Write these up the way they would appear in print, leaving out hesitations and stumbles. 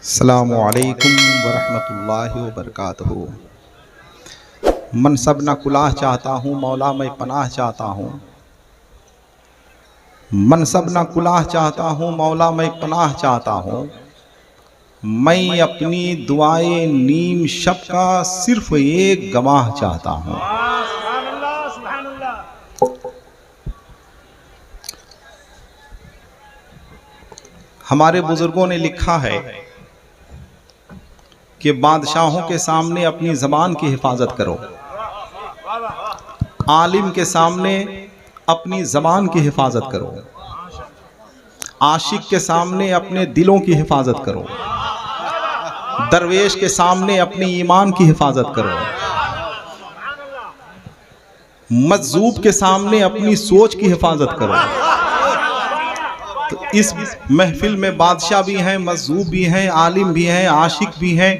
अस्सलामु अलैकुम वरहमतुल्लाहि वबरकातुहू। मनसब न कुलाह चाहता हूँ मौला मैं पनाह चाहता हूँ। मनसब न कुलाह चाहता हूँ मौला मैं पनाह चाहता हूँ। मैं अपनी दुआए नीम शब का सिर्फ एक गवाह चाहता हूँ। हमारे बुजुर्गों ने लिखा है कि बादशाहों के सामने अपनी ज़बान की हिफाजत करो, आलिम के सामने अपनी ज़बान की हिफाजत करो, आशिक के सामने अपने दिलों की हिफाजत करो, दरवेश के सामने अपने ईमान की हिफाजत करो, मजजूब के सामने अपनी सोच की हिफाजत करो। तो इस महफिल में बादशाह भी हैं, मजजूब भी हैं, आलिम भी हैं, आशिक भी हैं,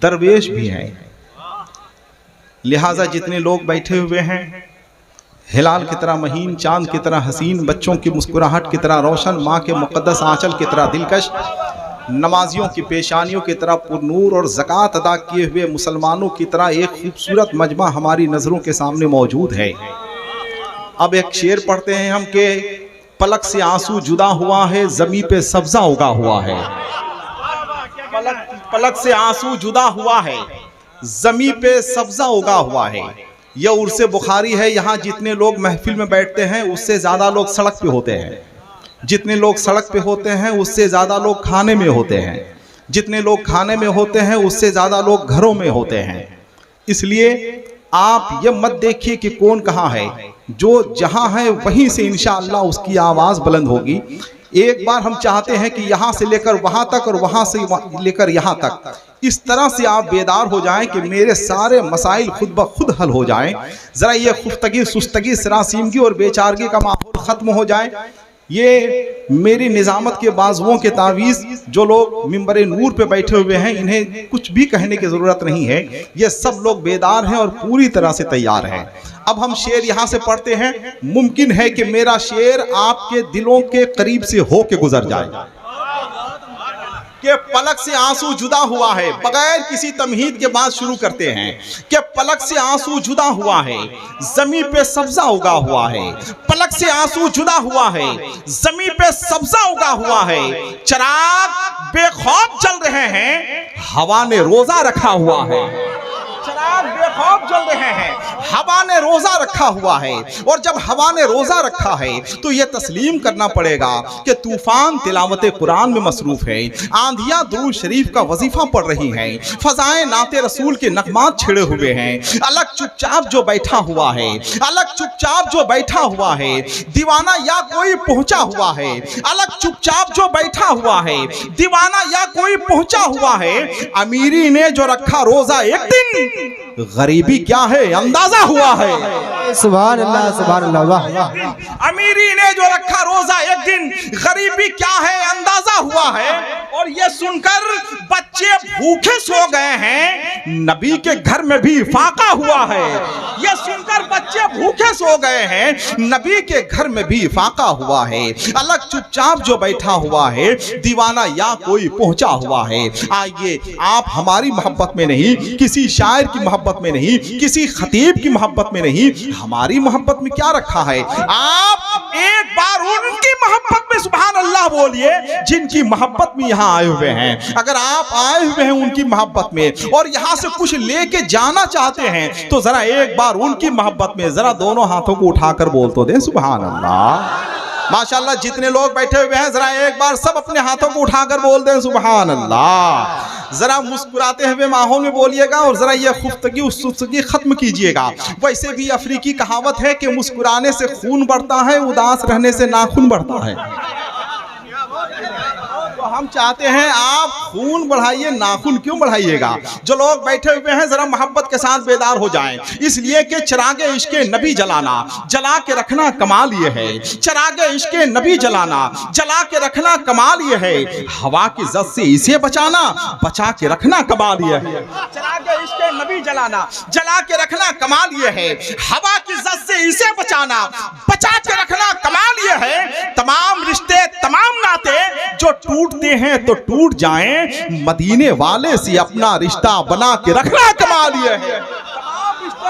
दरवेश भी हैं। लिहाजा जितने लोग बैठे हुए हैं, हिलाल की तरह महीन, चांद की तरह हसीन, बच्चों की मुस्कुराहट की तरह रोशन, माँ के मुक़द्दस आंचल की तरह दिलकश, नमाजियों की पेशानियों की तरह पुरनूर और ज़कात अदा किए हुए मुसलमानों की तरह एक खूबसूरत मजमा हमारी नज़रों के सामने मौजूद है। अब एक शेर पढ़ते हैं हम के पलक से आंसू जुदा हुआ है, ज़मीं पे सब्ज़ा उगा हुआ है। पलक से आंसू जुदा हुआ है, ज़मीं पे सब्ज़ा उगा हुआ है। यह उर्से बुखारी है। यहाँ जितने लोग महफिल में बैठते हैं उससे ज़्यादा लोग सड़क पे होते हैं। जितने लोग सड़क पे होते हैं उससे ज़्यादा लोग खाने में होते हैं। जितने लोग खाने में होते हैं उससे ज़्यादा लोग घरों में होते हैं। इसलिए आप ये मत देखिए कि कौन कहाँ है, जो जहाँ है वहीं से इंशाअल्लाह उसकी आवाज़ बुलंद होगी। एक बार हम चाहते हैं कि यहाँ से लेकर वहाँ तक और वहाँ से लेकर यहाँ तक इस तरह से आप बेदार हो जाएं कि मेरे सारे मसाइल खुद ब खुद हल हो जाएं। ज़रा ये खुफ्तगी सुस्तगी सरासीमगी और बेचारगी का माहौल ख़त्म हो जाए। ये मेरी निज़ामत के बाजुओं के तावीज़ जो लोग मिंबर नूर पे बैठे हुए हैं, इन्हें कुछ भी कहने की ज़रूरत नहीं है। ये सब लोग बेदार हैं और पूरी तरह से तैयार हैं। अब हम शेर यहाँ से पढ़ते हैं। मुमकिन है कि मेरा शेर आपके दिलों के करीब से हो के गुजर जाए। कि पलक से आंसू जुदा हुआ है, बगैर किसी तमहीद के बाद शुरू करते हैं कि पलक से आंसू जुदा हुआ है, जमीन पे सब्जा उगा हुआ है। पलक से आंसू जुदा हुआ है, जमीन पे सब्जा उगा हुआ है। चिराग बेखौफ जल रहे हैं, हवा ने रोजा रखा हुआ है। चिराग बेखौफ जल रहे हैं, हवा ने रोजा रखा हुआ है। और जब हवा ने रोजा रखा है तो यह तस्लीम करना पड़ेगा कि तूफान तिलावत कुरान में मसरूफ है, आंधियां दुरूद शरीफ का वजीफा पढ़ रही हैं, फजाएं नाते रसूल के नगमात छिड़े हुए हैं। अलग चुपचाप जो बैठा हुआ है, अलग चुपचाप जो बैठा हुआ है, दीवाना या कोई पहुंचा हुआ है। अलग चुपचाप जो बैठा हुआ है, दीवाना या कोई पहुंचा हुआ है। अमीरी ने जो रखा रोजा एक दिन, गरीबी क्या है अंदाजा हुआ है। सुभान अल्लाह, सुभान अल्लाह, वाह वाह। अमीरी ने जो रखा रोजा एक दिन, गरीबी क्या है अंदाजा हुआ है। और ये सुनकर बच्चे भूखे सो गए हैं, नबी के घर में भी फाका हुआ है। ये सुनकर बच्चे भूखे सो गए हैं, नबी के घर में भी फाका हुआ है। अलग चुपचाप जो बैठा हुआ है, दीवाना या कोई पहुंचा हुआ है। आइए आप हमारी मोहब्बत में नहीं, किसी शायर की मोहब्बत में नहीं, किसी खतीब की मोहब्बत में नहीं, हमारी मोहब्बत में क्या रखा है। आप एक बार उनकी मोहब्बत में सुभान अल्लाह बोलिए जिनकी मोहब्बत में यहाँ आए हुए हैं। अगर आप आए हुए हैं उनकी मोहब्बत में और यहाँ से कुछ लेके जाना चाहते हैं तो जरा एक बार उनकी मोहब्बत में जरा दोनों हाथों को उठाकर बोल तो दें सुभान अल्लाह। माशाअल्लाह जितने लोग बैठे हुए हैं जरा एक बार सब अपने हाथों को उठाकर बोल दें सुभान अल्लाह। जरा मुस्कुराते हुए माहौल में बोलिएगा और जरा ये खुफ्तगी खत्म कीजिएगा। वैसे भी अफ्रीकी कहावत है कि मुस्कुराने से खून बढ़ता है, उदास रहने से नाखून बढ़ता है। तो हम चाहते हैं आप खून बढ़ाइए, नाखून क्यों बढ़ाइएगा। जो लोग बैठे हुए हैं जरा मोहब्बत के साथ बेदार हो जाएं। इसलिए कि चिरागे इश्के नबी जलाना, जला के रखना कमाल ये है। चिरागे इश्के नबी जलाना, जला के रखना कमाल ये है। हवा की जद से इसे बचाना, बचा के रखना कमाल ये है। चिरागे इश्के नबी जलाना, जला के रखना कमाल ये है। हवा की जद से इसे बचाना, बचा के रखना कमाल ये है। तमाम रिश्ते, तमाम नाते जो टूटते टूटते हैं तो टूट जाएं, मदीने वाले से अपना रिश्ता बना के रखना कमाल ये है।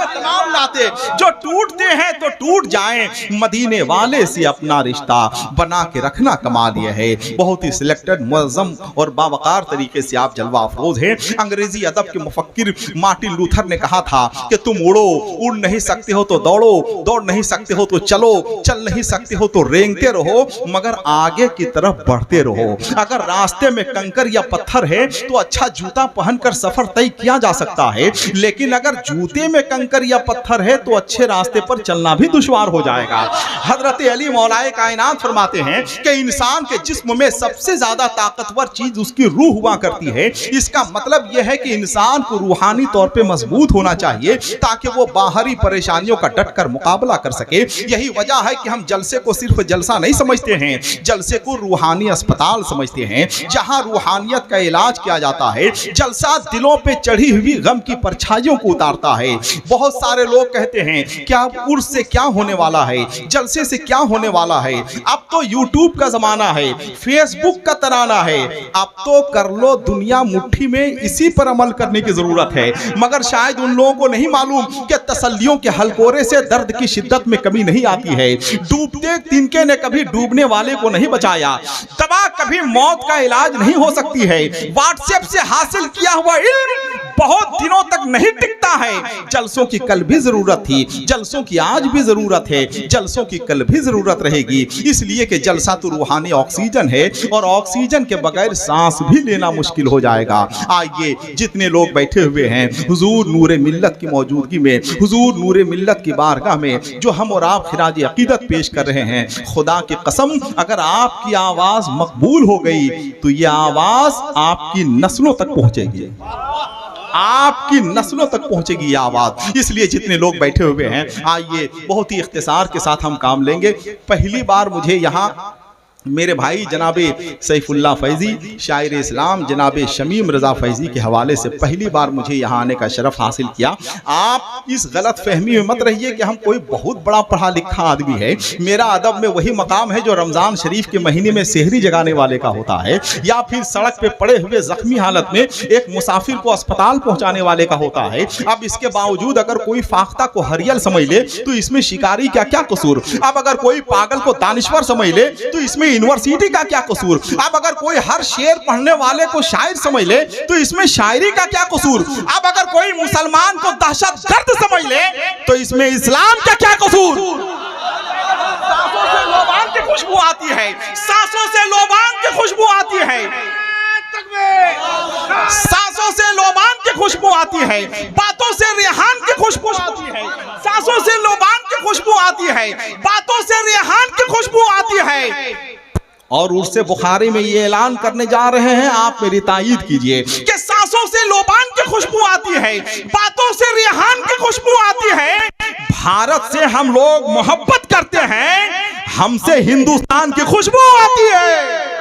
तमाम नाते जो टूटते हैं तो टूट जाएं, मदीने वाले से अपना रिश्ता बना के रखना कमाल यह है। बहुत ही सिलेक्टेड, मुअज़्ज़म और बावकार तरीके से आप जलवा अफरोज हैं। अंग्रेजी अदब के मुफक्किर मार्टिन लूथर ने कहा था कि तुम उड़ो, उड़ नहीं सकते हो तो दौड़ो, दौड़ नहीं सकते हो तो चलो, चल नहीं सकते हो तो रेंगते रहो, मगर आगे की तरफ बढ़ते रहो। अगर रास्ते में कंकर या पत्थर है तो अच्छा जूता पहनकर सफर तय किया जा सकता है, लेकिन अगर जूते में कंकर या पत्थर है तो अच्छे रास्ते पर चलना भी दुश्वार हो जाएगा। हजरत अली मौलाए कायनात फरमाते हैं कि इंसान के जिस्म में सबसे ज्यादा ताकतवर चीज उसकी रूह हुआ करती है। इसका मतलब यह है कि इंसान को रूहानी तौर पे मजबूत होना चाहिए ताकि वो बाहरी परेशानियों का डटकर मुकाबला कर सके। यही वजह है कि हम जलसे को सिर्फ जलसा नहीं समझते हैं, जलसे को रूहानी अस्पताल समझते हैं, जहां रूहानियत का इलाज किया जाता है। जलसा दिलों पे चढ़ी हुई गम की परछाइयों को उतारता है। बहुत सारे लोग कहते हैं कि अब उर्स से क्या होने वाला है, जलसे से क्या होने वाला है, अब तो यूट्यूब का जमाना है, फेसबुक का तराना है, अब तो कर लो दुनिया मुट्ठी में, इसी पर अमल करने की जरूरत है। मगर शायद उन लोगों को नहीं मालूम कि तसल्लियों के हलकोरे से दर्द की शिद्दत में कमी नहीं आती है। डूबते तिनके ने कभी डूबने वाले को नहीं बचाया, दवा कभी मौत का इलाज नहीं हो सकती है, व्हाट्सएप से हासिल किया हुआ इल्म बहुत दिनों तक नहीं टिकता है। जलसों की कल भी जरूरत थी, जलसों की आज भी जरूरत है, जलसों की कल भी जरूरत रहेगी, इसलिए कि जलसा तो रूहानी ऑक्सीजन है और ऑक्सीजन के बगैर सांस भी लेना मुश्किल हो जाएगा। आइए जितने लोग बैठे हुए हैं हुजूर नूरे मिल्लत की मौजूदगी में, हुजूर नूरे मिल्लत की बारगाह में जो हम और आप खिराज अकीदत पेश कर रहे हैं, खुदा की कसम अगर आपकी आवाज मकबूल हो गई तो ये आवाज आपकी नस्लों तक पहुंचेगी, आपकी नस्लों तक पहुंचेगी ये आवाज। इसलिए जितने लोग बैठे हुए हैं आइए बहुत ही इख्तिसार के साथ हम काम लेंगे। पहली बार मुझे यहाँ मेरे भाई जनाबे सैफुल्लाह फैजी शायर इस्लाम जनाबे शमीम रज़ा फैजी के हवाले से पहली बार मुझे यहाँ आने का शरफ हासिल किया। आप इस गलत फहमी में मत रहिए कि हम कोई बहुत बड़ा पढ़ा लिखा आदमी है। मेरा अदब में वही मकाम है जो रमज़ान शरीफ के महीने में सेहरी जगाने वाले का होता है, या फिर सड़क पे पड़े हुए जख्मी हालत में एक मुसाफिर को अस्पताल पहुँचाने वाले का होता है। अब इसके बावजूद अगर कोई फाख्ता को हरियल समझ ले तो इसमें शिकारी का क्या कसूर। अब अगर कोई पागल को दानिश्वर समझ ले तो इसमें यूनिवर्सिटी का क्या कसूर। अब अगर कोई हर शेर पढ़ने वाले को शायर समझ ले तो इसमें शायरी का क्या कसूर। अब अगर कोई मुसलमान को दहशतगर्द समझ ले तो इसमें इस्लाम का क्या कसूर। सांसों से लोबान की खुशबू आती है, सांसों से लोबान की खुशबू आती है, सांसों से लोबान की खुशबू आती है, बातों से रेहान की खुशबू आती है, सांसों से लोबान की खुशबू आती है, बातों से रेहान की खुशबू आती है। और उससे बुखारी में ये ऐलान करने जा रहे हैं, आप मेरी तायीद कीजिए कि सांसों से लोबान की खुशबू आती है, बातों से रेहान की खुशबू आती है। भारत से हम लोग मोहब्बत करते हैं, हमसे हिंदुस्तान की खुशबू आती है।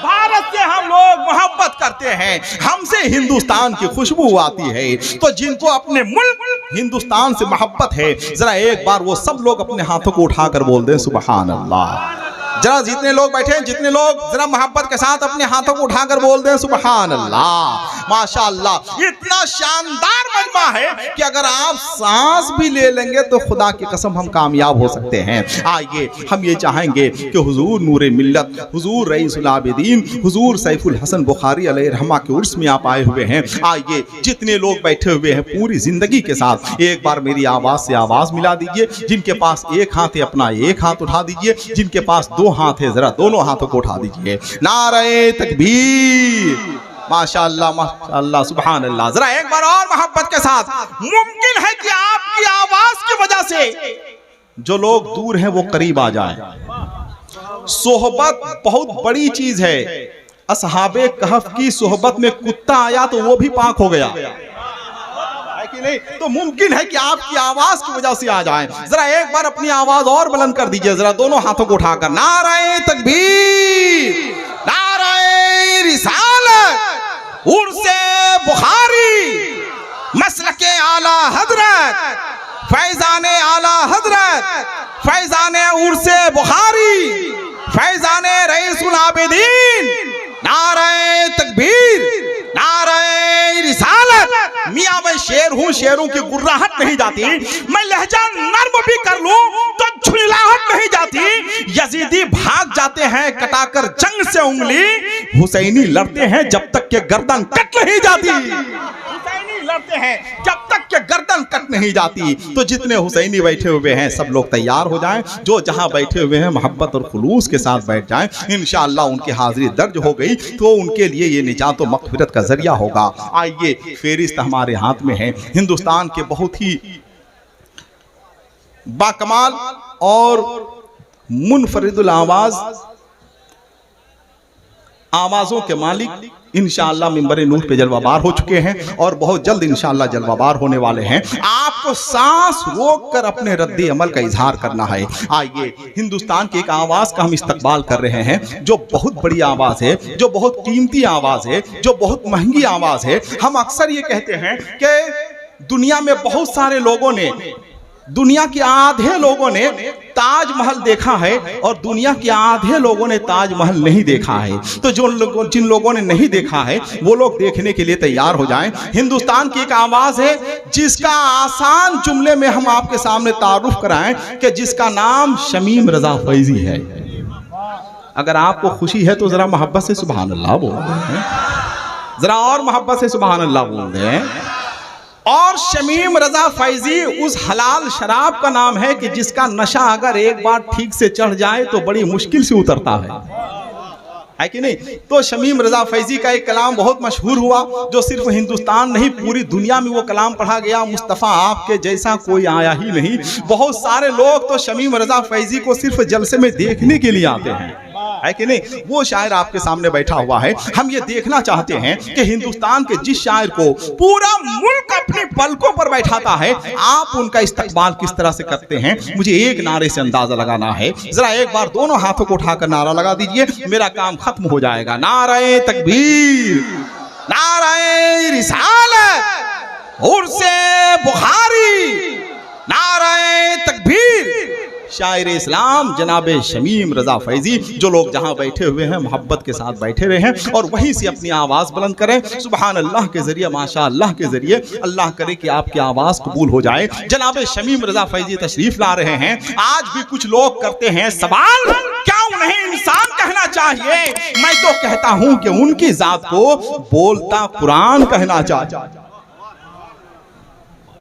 भारत से हम लोग मोहब्बत करते हैं, हमसे हिंदुस्तान की खुशबू आती है। तो जिनको अपने मुल्क हिंदुस्तान से मोहब्बत है, जरा एक बार वो सब लोग अपने हाथों को उठाकर बोल दें सुभान अल्लाह। जरा जितने लोग बैठे हैं, जितने लोग जरा मोहब्बत के साथ अपने हाथों को उठाकर बोल दें सुभान अल्लाह। माशाअल्लाह, इतना शानदार मजमा है कि अगर आप सांस भी ले लेंगे तो खुदा की कसम हम कामयाब हो सकते हैं। आइए हम ये चाहेंगे कि हुजूर नूरे मिल्लत, हुजूर रईसुल आबिदीन, हुजूर सैफुल हसन बुखारी अलैहिर्रहमा के उर्स में आप आए हुए हैं। आइए जितने लोग बैठे हुए हैं पूरी जिंदगी के साथ एक बार मेरी आवाज से आवाज मिला दीजिए। जिनके पास एक हाथ है अपना एक हाथ उठा दीजिए, जिनके पास दो हाथ है जरा दोनों हाथों को उठा दीजिए। नारे तकबीर, माशाअल्लाह माशाअल्लाह सुभान अल्लाह। जरा एक बार और मोहब्बत के साथ। मुमकिन है कि आपकी आवाज की वजह से जो लोग दूर हैं वो करीब आ जाएं। सोहबत बहुत बड़ी चीज है। असहाबे कहफ की सोहबत में कुत्ता आया तो वो भी पाक हो गया, नहीं तो मुमकिन है कि आपकी आवाज की वजह से आ जाए। जरा एक बार अपनी आवाज और बुलंद कर दीजिए, जरा दोनों हाथों को उठाकर। नारे तकबीर, नारे रिसालत, उर्से बुखारी, मसलके आला हजरत, फैजाने आला हजरत, फैजाने उर्से बुखारी, फैजाने रईसुल आबिदीन, नारे शेर हूं, शेरों की गुर्राहट नहीं जाती। मैं लहजा नर्म भी कर लूं तो झुंझलाहट नहीं जाती। यजीदी भाग जाते हैं कटाकर जंग से उंगली, हुसैनी लड़ते हैं जब तक के गर्दन कट नहीं जाती। हुसैनी लड़ते हैं जब तक के गर्दन कट नहीं जाती। तो जितने हुसैनी बैठे हुए हैं सब लोग तैयार हो जाएं, जो जहां बैठे हुए हैं मोहब्बत और खुलूस के साथ बैठ जाएं। इंशाअल्लाह उनकी हाजिरी दर्ज हो गई तो उनके लिए ये निजात और मग़फ़िरत का जरिया होगा। आइए, फेरिस्त हमारे हाथ में है। हिंदुस्तान के बहुत ही बाकमाल और मुनफरिदुल आवाज़ों के मालिक इंशाअल्लाह मिंबर नूर पे जलवाबार हो चुके हैं और बहुत जल्द इंशाअल्लाह जलवाबार होने वाले हैं। आपको सांस रोक कर अपने रद्द अमल का इजहार करना है। आइए, हिंदुस्तान की एक आवाज़ का हम इस्तकबाल कर रहे हैं जो बहुत बड़ी आवाज़ है, जो बहुत कीमती आवाज़ है, जो बहुत महंगी आवाज़ है। हम अक्सर ये कहते हैं कि दुनिया में बहुत सारे लोगों ने, दुनिया के आधे लोगों ने ताजमहल देखा है और दुनिया के आधे लोगों ने ताजमहल नहीं देखा है। तो जिन लोगों ने नहीं देखा है वो लोग देखने के लिए तैयार हो जाएं। हिंदुस्तान की एक आवाज़ है जिसका आसान जुमले में हम आपके सामने तारुफ कराएं कि जिसका नाम शमीम रजा फैजी है। अगर आपको खुशी है तो जरा मोहब्बत से सुभान अल्लाह बोल दें, जरा और मोहब्बत से सुभान अल्लाह बोल दें। और शमीम रजा फैजी उस हलाल शराब का नाम है कि जिसका नशा अगर एक बार ठीक से चढ़ जाए तो बड़ी मुश्किल से उतरता है कि नहीं। तो शमीम रजा फैजी का एक कलाम बहुत मशहूर हुआ जो सिर्फ हिंदुस्तान नहीं पूरी दुनिया में वो कलाम पढ़ा गया। मुस्तफ़ा आपके जैसा कोई आया ही नहीं। बहुत सारे लोग तो शमीम रजा फैजी को सिर्फ जलसे में देखने के लिए आते हैं, है कि नहीं। वो शायर आपके सामने बैठा हुआ है। हम ये देखना चाहते हैं कि हिंदुस्तान के जिस शायर को पूरा मुल्क अपनी पलकों पर बैठाता है, आप उनका इस्तकबाल किस तरह से करते हैं। मुझे एक नारे से अंदाजा लगाना है। जरा एक बार दोनों हाथों को उठाकर नारा लगा दीजिए, मेरा काम खत्म हो जाएगा। नारे तकबीर, नारे रिसालत, उर्से बुखारी, नारे तकबीर। शायर इस्लाम जनाब शमीम रजा फैजी, जो लोग जहां बैठे हुए हैं मोहब्बत के साथ बैठे रहे हैं और वहीं से अपनी आवाज़ बुलंद करें। सुभान अल्लाह के जरिए, माशा अल्लाह के जरिए, अल्लाह करे कि आपकी आवाज़ कबूल हो जाए। जनाब शमीम रजा फैजी तशरीफ ला रहे हैं। आज भी कुछ लोग करते हैं सवाल, क्या उन्हें इंसान कहना चाहिए? मैं तो कहता हूं कि उनकी जात को बोलता कुरान कहना चाहिए।